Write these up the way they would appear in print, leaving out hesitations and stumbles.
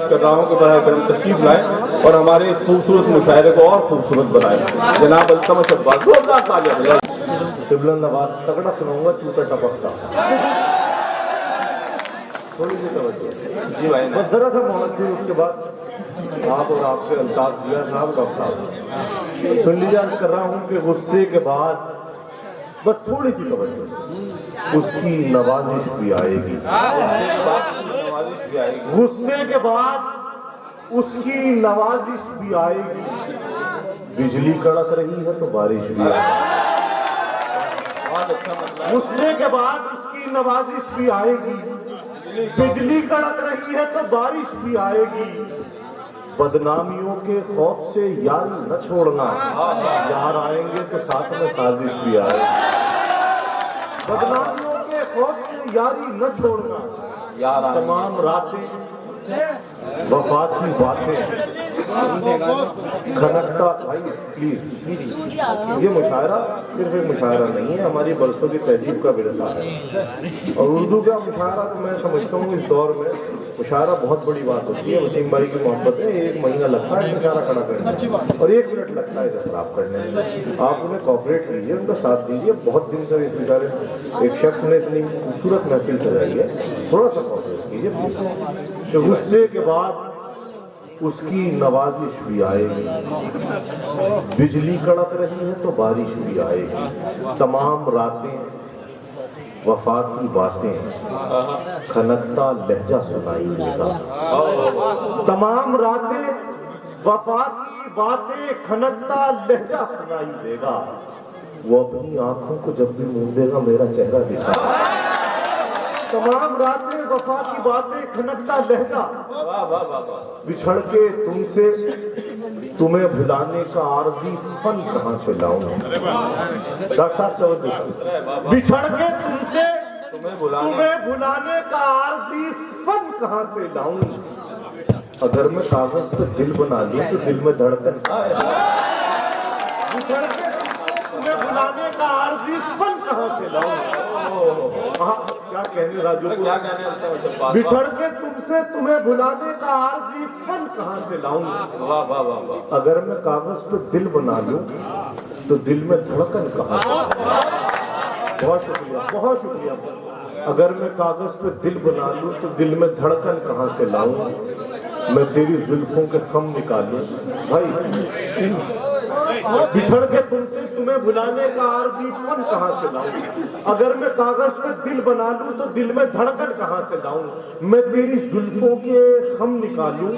कर रहा हूँ कि बराह करम तशरीफ लाएं और हमारे इस खूबसूरत मुशायरे को और खूबसूरत बनाएं। जनाब अल्तमश अब्बास जोरदार तालियां। क़िबला नवाज तगड़ा सुनाऊंगा, चूता टपकता। थोड़ी सी तवज्जो जी भाई, बस जरा सा मोहम्मद फिर उसके बाद आप और आपके अल्ताफ जिया साहब, डॉक्टर साहब सुन लीजिए। अर्ज कर रहा हूँ कि गुस्से के बाद बस थोड़ी सी तवज्जो, उसकी नवाजिश भी आएगी। गुस्से के बाद उसकी नवाजिश भी आएगी। बिजली कड़क रही है तो बारिश भी आएगी। गुस्से के बाद उसकी नवाजिश भी आएगी। बिजली कड़क रही है तो बारिश भी आएगी। बदनामियों के खौफ से यारी न छोड़ना, यार आएंगे तो साथ में साजिश भी आएगी। बदनामियों के खौफ से यारी न छोड़ना, यार तमाम रातें वफा की बातें खनकता। भाई प्लीज, ये मुशायरा सिर्फ एक मुशायरा नहीं है, हमारी बरसों की तहजीब का विरसा है। और उर्दू का मुशायरा तो मैं समझता हूँ इस दौर में मुशायरा बहुत बड़ी बात होती है। वसीम भाई की मोहब्बत है, 1 महीना लगता है मुशायरा खड़ा करने में और 1 मिनट लगता है इसे खराब करने में। आप उन्हें कॉपरेट कीजिए, उनका साथ दीजिए। बहुत दिन से इस बेचारे एक शख्स ने इतनी खूबसूरत महफिल सजाई है, थोड़ा सा कॉपरेट कीजिए। तो गुस्से के बाद उसकी नवाजिश भी आएगी। बिजली कड़क रही है तो बारिश भी आएगी। तमाम रातें वफा की बातें खनकता लहजा सुनाई देगा। तमाम रातें वफा की बातें खनकता लहजा सुनाई देगा। वो अपनी आंखों को जब भी मूंदेगा मेरा चेहरा दिखाएगा। तमाम रातें वफा की बातें खनकता लहजा, बिछड़ के तुमसे तुम्हें भुलाने का आरज़ी फन कहां से लाऊं। डॉक्टर साहब, बिछड़ के तुमसे तुम्हें भुलाने का आरज़ी फन कहां से लाऊं। अगर मैं कागज पे दिल बना लूं तो दिल में धड़कन। बिछड़ के तुम्हें भुलाने का आरज़ी फन कहां से लाऊं। क्या कहने राजू, क्या कहने। बिछड़ के तुमसे तुम्हें भुलाने का आरज़ी फन कहां से लाऊं। वाह वाह वाह। अगर मैं कागज पे दिल बना लूं तो दिल में धड़कन कहां से। बहुत शुक्रिया, बहुत शुक्रिया। अगर मैं कागज पे दिल बना लूं तो दिल में धड़कन कहां से लाऊं। मैं तेरी जुल्फों के खम निकालूं। भाई, बिछड़ के तुमसे तुम्हें भुलाने का आरज़ी फन कहां से लाऊं। अगर मैं कागज पे दिल बना लूं तो दिल में धड़कन कहां से लाऊं। मैं तेरी जुल्फों के खम निकालूं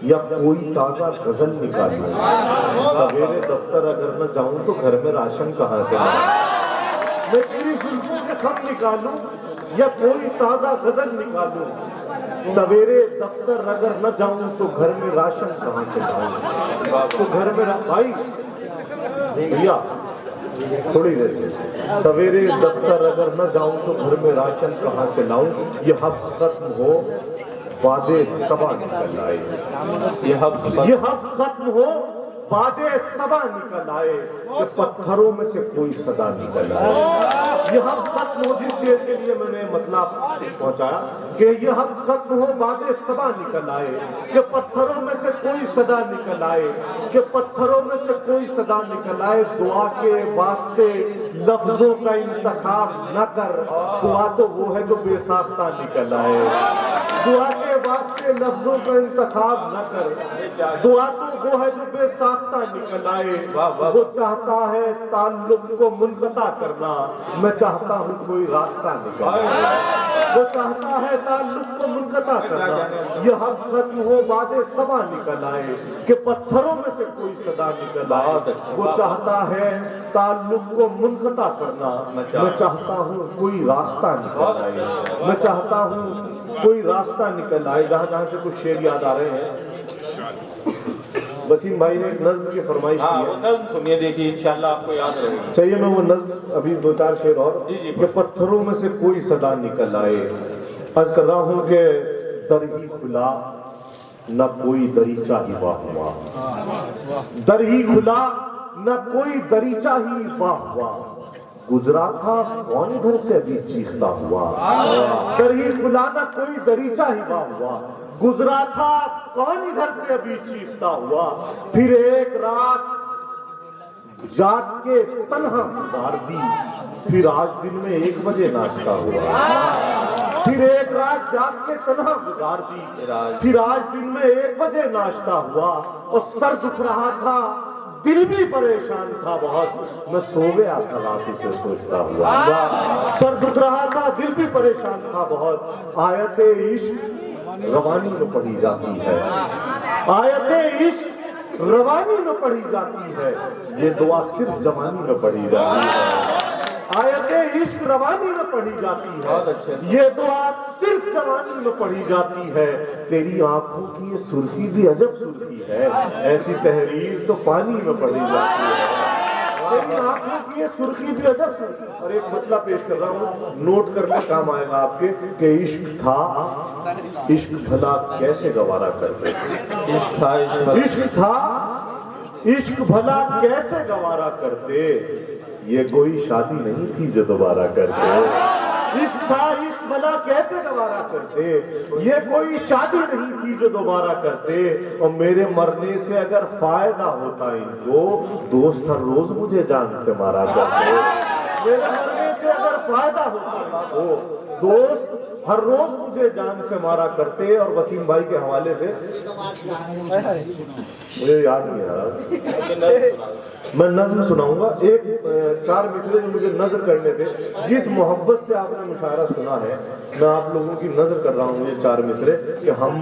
या कोई ताजा गजल निकालूं। सवेरे दफ्तर अगर न जाऊं तो घर में राशन कहां से लाऊं। मैं तेरी जुल्फों के खम निकालूं या कोई ताजा गजल निकालूं। सवेरे दफ्तर अगर न जाऊं तो घर में राशन कहां से लाऊं। तो घर में भाई भैया थोड़ी देर, सवेरे दफ्तर अगर न जाऊं तो घर में राशन कहां से लाऊं। ये हब्स खत्म हो, वादे सबा निकल आए। ये हब्स खत्म हो, वादे सबा निकल आए कि पत्थरों में से कोई सदा निकल आए। ये हब्स खत्म हो, जिस शेर के लिए मैंने मतलब पहुंचाया कि ये हब्स खत्म हो, वादे सबा निकल आए कि पत्थरों में से कोई सदा निकल आए। कि पत्थरों में से कोई सदा निकल आए। दुआ के वास्ते लफ्जों का इंतखाब न कर, दुआ तो वो है जो बेसाख्ता निकल आए। दुआ के वास्ते लफ्जों का इंतखाब न कर, दुआ तो वो है जो बेसाख्ता निकल आए। वो चाहता है ताल्लुक को मुनक़ता करना, मैं चाहता हूँ कोई रास्ता निकल आए। वो चाहता है ताल्लुक को मुनक़ता करना, ये हब्स खत्म हो, वादे सबा निकल आए कि पत्थरों में से कोई सदा निकल आए। वो चाहता है ताल्लुक को मुनक़ता करना, मैं चाहता हूँ कोई रास्ता निकल आए। मैं चाहता हूँ कोई रास्ता निकल आए। जहां जहां से कुछ शेर याद आ रहे हैं। वसीम भाई ने एक नज़्म की फरमाइश की है, वो नज़्म सुनिए, देखिए इंशाअल्लाह आपको याद रहेगा। चाहिए मैं वो नज़्म अभी 2-4 शेर और कि पत्थरों में से कोई सदा निकल आए। अर्ज कर रहा हूं कि दर ही खुला न कोई दरीचा ही वाह हुआ। दर ही खुला न कोई दरीचा ही वाह हुआ। गुजरा था कौन इधर से अभी चीखता हुआ। दर ही खुला न कोई दरीचा ही वाह हुआ। गुजरा था कौन इधर से अभी चीखता हुआ, फिर एक रात जाग के तन्हा गुजार दी, फिर आज दिन में 1 बजे नाश्ता हुआ। फिर एक रात जाग के तन्हा गुजार दी, फिर आज दिन में 1 बजे नाश्ता हुआ। और सर दुख रहा था, दिल भी परेशान था बहुत, मैं सो गया था रात इसे सोचता हुआ। सर दुख रहा था, दिल भी परेशान था बहुत। आयते इश्क रवानी में पढ़ी जाती है, आयते इश्क रवानी में पढ़ी जाती है, ये दुआ सिर्फ जवानी में पढ़ी जाती है। आयते इश्क रवानी में पढ़ी जाती है, ये दुआ सिर्फ जवानी में पढ़ी जाती है। तेरी आंखों की ये सुर्खी भी अजब सुर्खी है, ऐसी तहरीर तो पानी में पढ़ी जाती है। तेरी आंखों की ये सुर्खी भी अजब सुर्खी। और एक मतला पेश कर रहा हूँ, नोट करने काम आएगा आपके कि इश्क था, इश्क भला कैसे गवारा करते। इश्क था, इश्क भला कैसे गवारा करते, ये कोई शादी नहीं थी जो दोबारा करते। इश्क था, इश्क भला कैसे गवारा करते, ये कोई शादी नहीं थी जो दोबारा करते। और मेरे मरने से अगर फायदा होता इनको, दोस्त हर रोज मुझे जान से मारा करते। मेरे मरने से अगर फायदा होता इनको, दोस्त हर रोज मुझे जान से मारा करते। और वसीम भाई के हवाले से मुझे याद नहीं आ रहा, मैं नज़्म सुनाऊंगा। एक 4 मिसरे जो मुझे नज़र करने थे, जिस मोहब्बत से आपने मुशायरा सुना है, मैं आप लोगों की नज़र कर रहा हूँ ये 4 मिसरे कि हम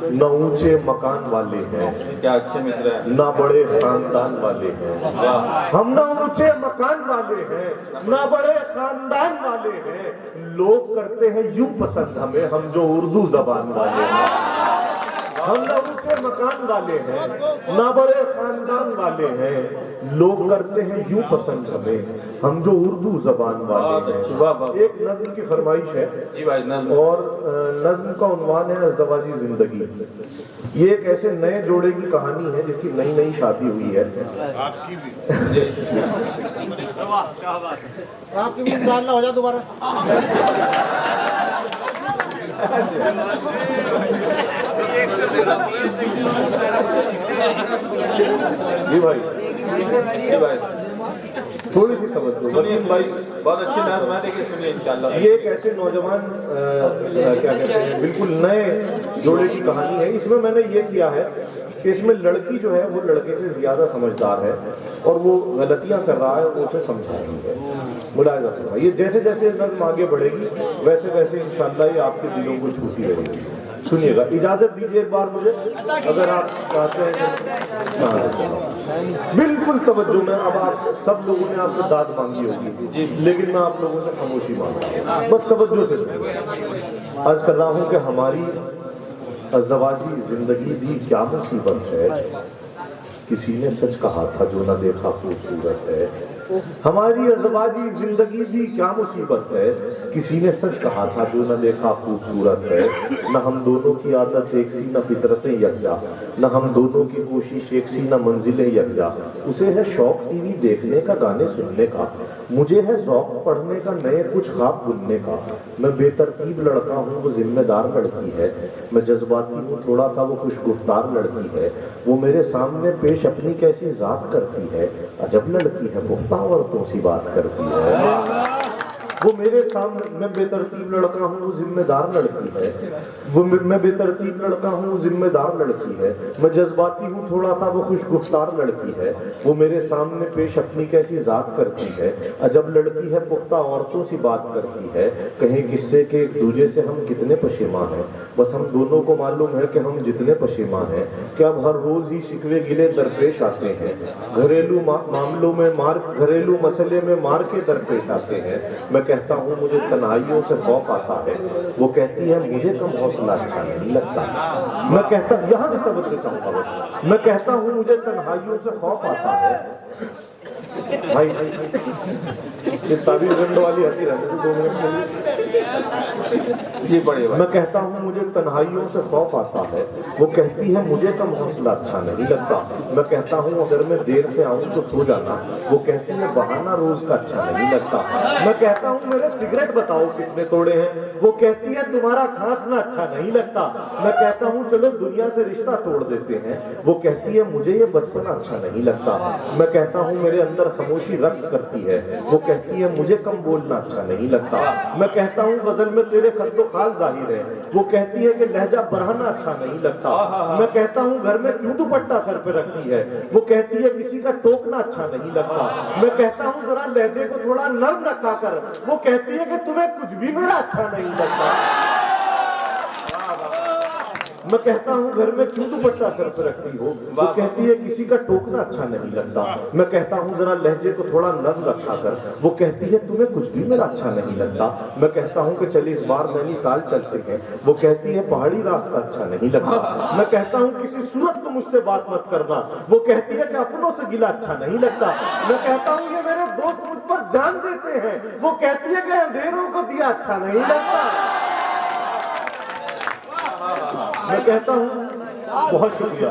न ऊंचे मकान वाले हैं, क्या अच्छे मिसरे हैं, न बड़े खानदान वाले हैं। हम न ऊंचे मकान वाले हैं, न बड़े खानदान वाले हैं, लोग करते हैं यूं पसंद हमें, हम जो उर्दू जबान वाले हैं। हम न ऊंचे मकान वाले हैं, न बड़े खानदान वाले हैं, लोग करते हैं यूं पसंद हमें, हम जो उर्दू जबान वाले हैं। एक नज़्म की फरमाइश है और नज़्म का उन्वान है अज़दवाजी जिंदगी। ये एक ऐसे नए जोड़े की कहानी है जिसकी नई नई शादी हुई है। आपकी भी डालना हो जाए दोबारा। जी भाई, जी भाई, थोड़ी सी तवज्जो। वसीम भाई बहुत अच्छे नाज़ के सुनिए इंशाल्लाह। ये एक ऐसे नौजवान क्या कहते हैं, बिल्कुल नए जोड़े की कहानी है। इसमें मैंने ये किया है कि इसमें लड़की जो है वो लड़के से ज्यादा समझदार है और वो गलतियां कर रहा है, वो उसे समझा रही है। मुलाहिजा करो, ये जैसे जैसे नज़्म आगे बढ़ेगी वैसे वैसे इंशाल्लाह ये आपके दिलों को छूती रहेगी। सुनिएगा, इजाजत दीजिए एक बार मुझे, अगर आप चाहते हैं। बिल्कुल तवज्जो में, अब आप सब लोगों ने आपसे दाद मांगी होगी, लेकिन मैं आप लोगों से खामोशी मांग रहा हूँ, बस तवज्जो से सुनिए। अर्ज कर रहा हूँ कि हमारी अज़दवाजी जिंदगी भी क्या मुसीबत है, किसी ने सच कहा था जो न देखा खूबसूरत है। हमारी अज़दवाजी जिंदगी भी क्या मुसीबत है, किसी ने सच कहा था जो न देखा खूबसूरत है। न हम दोनों की आदत एक सी, न फितरतें यकजा, न हम दोनों की कोशिश एक सी, न मंजिलें यकजा। उसे है शौक टीवी देखने का, गाने सुनने का, मुझे है ज़ौक़ पढ़ने का, नए कुछ ख्वाब बुनने का। मैं बेतरतीब लड़का हूँ, वो जिम्मेदार लड़की है। मैं जज्बाती हूँ थोड़ा सा, वो खुशगुफ्तार लड़की है। वो मेरे सामने पेश अपनी कैसी ज़ात करती है, अजब लड़की है, पुख्ता औरतों सी बात करती है। वो मेरे सामने, मैं बेतरतीब लड़का हूँ, वो जिम्मेदार लड़की है। वो मैं बेतरतीब लड़का हूँ, वो जिम्मेदार लड़की है। मैं जज्बाती हूँ थोड़ा सा, वो खुशगुफ्तार लड़की है। वो मेरे सामने पेश अपनी कैसी ज़ात करती है, अजब लड़की है, पुख्ता औरतों सी बात करती है। कहें किससे के एक दूजे से हम कितने पशेमां हैं, बस हम दोनों को मालूम है कि हम जितने पशेमां हैं कि अब हर रोज ही शिकवे गिले दरपेश आते हैं। घरेलू मामलों में मार, घरेलू मसले में मार के दरपेश आते हैं। मैं कहता हूँ मुझे तन्हाइयों से खौफ आता है, वो कहती है मुझे कम हौसला अच्छा नहीं लगता। मैं कहता, यहाँ से तवज्जो चाहूँगा, मैं कहता हूँ मुझे तन्हाइयों से खौफ आता है। भाई ये ताबीर गंड वाली हंसी रहती है 2 मिनट के लिए। جی بڑے بھائی. میں کہتا ہوں مجھے تنہائیوں سے خوف آتا ہے. وہ کہتی ہے مجھے کم حوصلہ اچھا نہیں لگتا. میں کہتا ہوں اگر میں دیر سے آؤں تو سو جانا. وہ کہتی ہے بہانہ روز کا اچھا نہیں لگتا. میں کہتا ہوں میرے سگریٹ بتاؤ کس نے توڑے ہیں. وہ کہتی ہے تمہارا کھانسنا اچھا نہیں لگتا. میں کہتا ہوں چلو دنیا سے رشتہ توڑ دیتے ہیں. وہ کہتی ہے مجھے یہ بچپنا اچھا نہیں لگتا. میں کہتا ہوں میرے اندر خاموشی رقص کرتی ہے. وہ کہتی ہے مجھے کم بولنا اچھا نہیں لگتا. میں کہتا ہوں غزل میں تیرے خط و خال ظاہر ہے. وہ کہتی ہے کہ لہجہ بڑھانا اچھا نہیں لگتا. میں کہتا ہوں گھر میں کیوں دوپٹہ سر پہ رکھتی ہے. وہ کہتی ہے کسی کا ٹوکنا اچھا نہیں لگتا. میں کہتا ہوں ذرا لہجے کو تھوڑا نرم رکھا کر. وہ کہتی ہے کہ تمہیں کچھ بھی میرا اچھا نہیں لگتا. میں کہتا ہوں گھر میں کیوں دوپٹہ سر پہ رکھتی ہو. وہ کہتی ہے کسی کا ٹوکنا اچھا نہیں لگتا. میں کہتا ہوں ذرا لہجے کو تھوڑا نرم رکھا کر. وہ کہتی ہے تمہیں کچھ بھی میرا اچھا نہیں لگتا. میں کہتا ہوں کہ چل اس بار نینی تال چلتے ہیں. وہ کہتی ہے پہاڑی راستہ اچھا نہیں لگتا. میں کہتا ہوں کسی صورت کو مجھ سے بات مت کرنا. وہ کہتی ہے کہ اپنوں سے گلا اچھا نہیں لگتا. میں کہتا ہوں یہ میرے دوست مجھ پر جان دیتے ہیں. وہ کہتی ہے کہ اندھیروں کو دیا اچھا نہیں لگتا. میں کہتا ہوں بہت شکریہ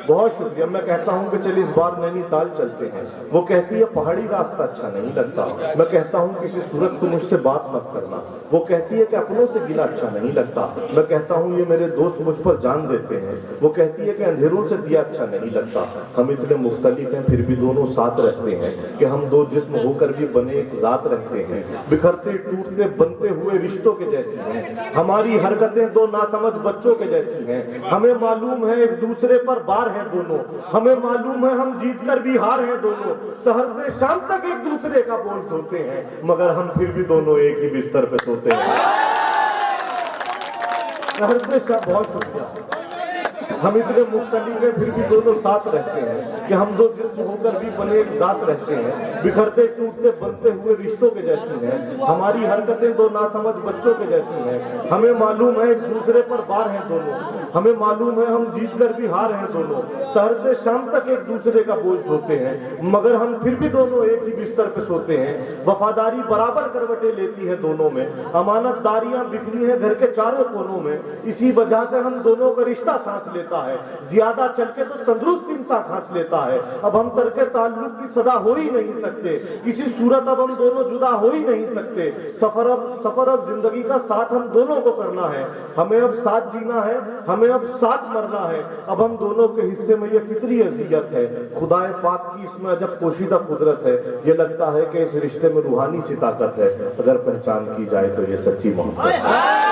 بہت شکریہ. میں کہتا ہوں کہ چل اس بار نینی تال چلتے ہیں. وہ کہتی ہے پہاڑی راستہ اچھا نہیں لگتا. میں کہتا ہوں کسی صورت کو مجھ سے بات مت کرنا. وہ کہتی ہے کہ اپنوں سے گلا اچھا نہیں لگتا. میں کہتا ہوں یہ میرے دوست مجھ پر جان دیتے ہیں. وہ کہتی ہے کہ اندھیروں سے دیا اچھا نہیں لگتا. ہم اتنے مختلف ہیں پھر بھی دونوں ساتھ رہتے ہیں کہ ہم دو جسم ہو کر بھی بنے ایک ذات رہتے ہیں. بکھرتے ٹوٹتے بنتے ہوئے رشتوں کے جیسی ہیں. ہماری حرکتیں دو ناسمجھ بچوں کے جیسی ہیں. ہمیں معلوم ہے ایک دوسرے پر بار ہیں دونوں. ہمیں معلوم ہے ہم جیت کر بھی ہار ہیں دونوں. سحر سے شام تک ایک دوسرے کا بوجھ ڈھوتے ہیں مگر ہم پھر بھی دونوں ایک ہی بستر پہ سوتے ہیں. سحر سے شام. بہت شکریہ. ہم اتنے مختلف ہیں پھر بھی دونوں ساتھ رہتے ہیں کہ ہم دو جسم ہو کر بھی بنے ایک ذات رہتے ہیں. بکھرتے ٹوٹتے بنتے ہوئے رشتوں کے جیسی ہیں. ہماری حرکتیں دو ناسمجھ بچوں کے جیسی ہیں. ہمیں معلوم ہے ایک دوسرے پر بار ہیں دونوں. ہمیں معلوم ہے ہم جیت کر بھی ہار ہیں دونوں. سحر سے شام تک ایک دوسرے کا بوجھ ڈھوتے ہیں مگر ہم پھر بھی دونوں ایک ہی بستر پہ سوتے ہیں. وفاداری برابر کروٹیں لیتی ہے دونوں میں. امانت داریاں بکھری ہیں گھر کے چاروں کونوں میں. اسی وجہ سے ہم دونوں کا رشتہ سانس لیتا ہے. زیادہ چل کے تو تندرست انسان کھانس لیتا ہے. اب ہم ترک تعلق کی صدا ہو ہی نہیں سکتے. کسی صورت اب ہم دونوں جدا ہو ہی نہیں سکتے. سفر اب زندگی کا ساتھ ہم دونوں کو کرنا ہے. ہمیں اب ساتھ جینا ہے. ہمیں اب ساتھ مرنا ہے. اب ہم دونوں کے حصے میں یہ فطری اذیت ہے. خدائے پاک کی اس میں عجب پوشیدہ قدرت ہے. یہ لگتا ہے کہ اس رشتے میں روحانی سی طاقت ہے. اگر پہچان کی جائے تو یہ سچی محبت ہے.